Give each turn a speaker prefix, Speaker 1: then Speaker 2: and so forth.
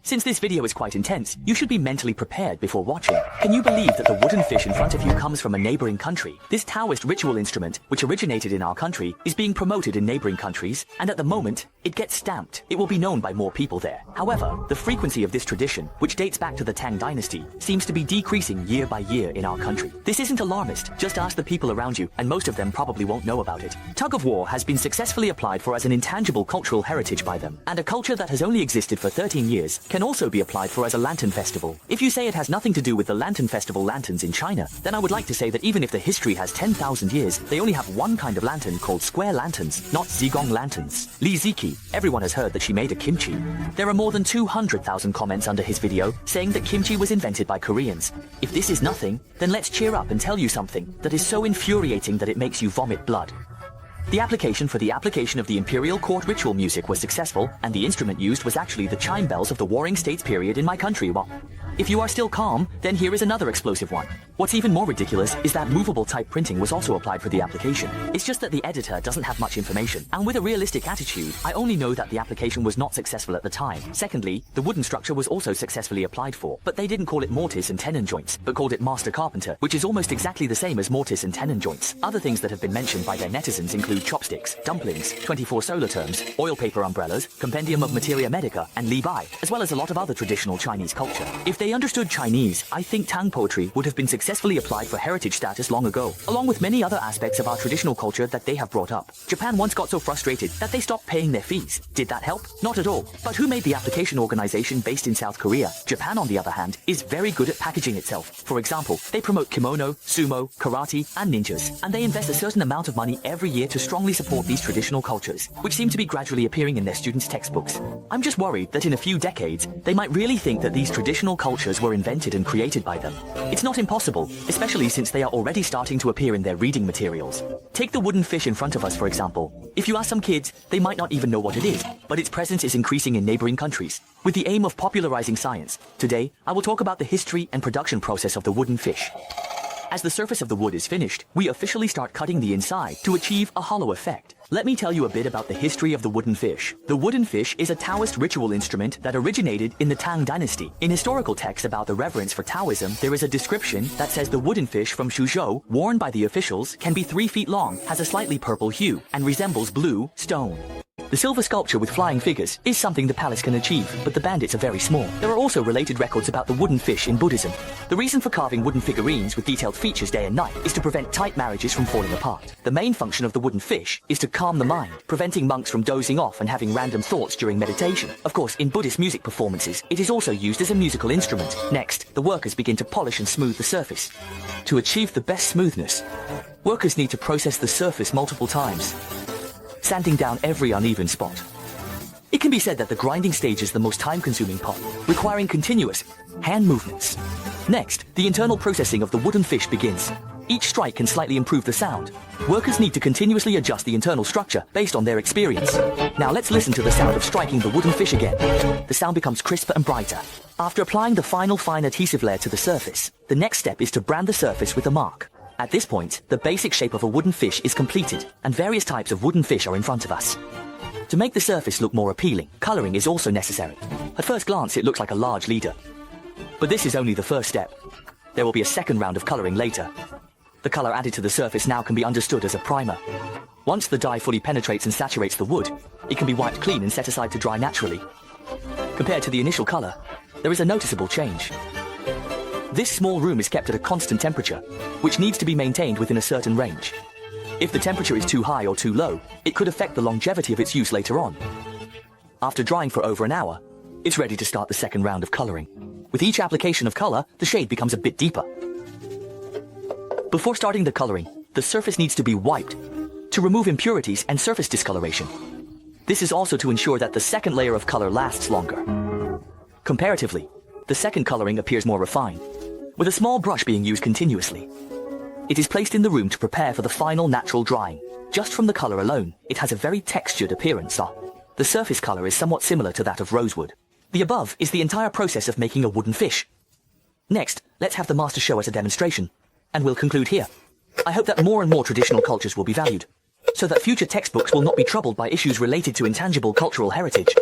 Speaker 1: Since this video is quite intense, you should be mentally prepared before watching. Can you believe that the wooden fish in front of you comes from a neighboring country? This Taoist ritual instrument, which originated in our country, is being promoted in neighboring countries, and at the moment, it gets stamped. It will be known by more people there. However, the frequency of this tradition, which dates back to the Tang Dynasty, seems to be decreasing year by year in our country. This isn't alarmist, just ask the people around you, and most of them probably won't know about it. Tug of war has been successfully applied for as an intangible cultural heritage by them, and a culture that has only existed for 13 years can also be applied for as a lantern festival. If you say it has nothing to do with the lantern festival lanterns in China, then I would like to say that even if the history has 10,000 years, they only have one kind of lantern called square lanterns, not zigong lanterns. Li Ziki, everyone has heard that she made a kimchi. There are more than 200,000 comments under his video saying that kimchi was invented by Koreans. If this is nothing, then let's cheer up and tell you something that is so infuriating that it makes you vomit blood. The application for the application of the imperial court ritual music was successful, and the instrument used was actually the chime bells of the Warring States period in my country. Well, if you are still calm, then here is another explosive one. What's even more ridiculous is that movable type printing was also applied for the application. It's just that the editor doesn't have much information, and with a realistic attitude, I only know that the application was not successful at the time. Secondly, the wooden structure was also successfully applied for, but they didn't call it mortise and tenon joints, but called it master carpenter, which is almost exactly the same as mortise and tenon joints. Other things that have been mentioned by their netizens include chopsticks, dumplings, 24 solar terms, oil paper umbrellas, compendium of materia medica, and li bai, as well as a lot of other traditional Chinese culture. If they understood Chinese, I think Tang poetry would have been successfully applied for heritage status long ago, along with many other aspects of our traditional culture that they have brought up. Japan once got so frustrated that they stopped paying their fees. Did that help? Not at all. But who made the application organization based in South Korea? Japan, on the other hand, is very good at packaging itself. For example, they promote kimono, sumo, karate, and ninjas, and they invest a certain amount of money every year to strongly support these traditional cultures, which seem to be gradually appearing in their students' textbooks. I'm just worried that in a few decades, they might really think that these traditional cultures were invented and created by them. It's not impossible, especially since they are already starting to appear in their reading materials. Take the wooden fish in front of us, for example. If you ask some kids, they might not even know what it is, but its presence is increasing in neighboring countries, with the aim of popularizing science. Today, I will talk about the history and production process of the wooden fish. As the surface of the wood is finished, we officially start cutting the inside to achieve a hollow effect. Let me tell you a bit about the history of the wooden fish. The wooden fish is a Taoist ritual instrument that originated in the Tang Dynasty. In historical texts about the reverence for Taoism, there is a description that says the wooden fish from Suzhou, worn by the officials, can be 3 feet long, has a slightly purple hue, and resembles blue stone. The silver sculpture with flying figures is something the palace can achieve, but the bandits are very small. There are also related records about the wooden fish in Buddhism. The reason for carving wooden figurines with detailed features day and night is to prevent tight marriages from falling apart. The main function of the wooden fish is to calm the mind, preventing monks from dozing off and having random thoughts during meditation. Of course, in Buddhist music performances, it is also used as a musical instrument. Next, the workers begin to polish and smooth the surface. To achieve the best smoothness, workers need to process the surface multiple times, sanding down every uneven spot. It can be said that the grinding stage is the most time-consuming part, requiring continuous hand movements. Next, the internal processing of the wooden fish begins. Each strike can slightly improve the sound. Workers need to continuously adjust the internal structure based on their experience. Now let's listen to the sound of striking the wooden fish again. The sound becomes crisper and brighter. After applying the final fine adhesive layer to the surface, the next step is to brand the surface with a mark. At this point, the basic shape of a wooden fish is completed, and various types of wooden fish are in front of us. To make the surface look more appealing, coloring is also necessary. At first glance, it looks like a large leader. But this is only the first step. There will be a second round of coloring later. The color added to the surface now can be understood as a primer. Once the dye fully penetrates and saturates the wood, it can be wiped clean and set aside to dry naturally. Compared to the initial color, there is a noticeable change. This small room is kept at a constant temperature, which needs to be maintained within a certain range. If the temperature is too high or too low, it could affect the longevity of its use later on. After drying for over an hour, it's ready to start the second round of coloring. With each application of color, the shade becomes a bit deeper. Before starting the coloring, the surface needs to be wiped to remove impurities and surface discoloration. This is also to ensure that the second layer of color lasts longer. Comparatively, the second coloring appears more refined, with a small brush being used continuously. It is placed in the room to prepare for the final natural drying. Just from the color alone, it has a very textured appearance. The surface color is somewhat similar to that of rosewood. The above is the entire process of making a wooden fish. Next, let's have the master show us a demonstration, and we'll conclude here. I hope that more and more traditional cultures will be valued, so that future textbooks will not be troubled by issues related to intangible cultural heritage.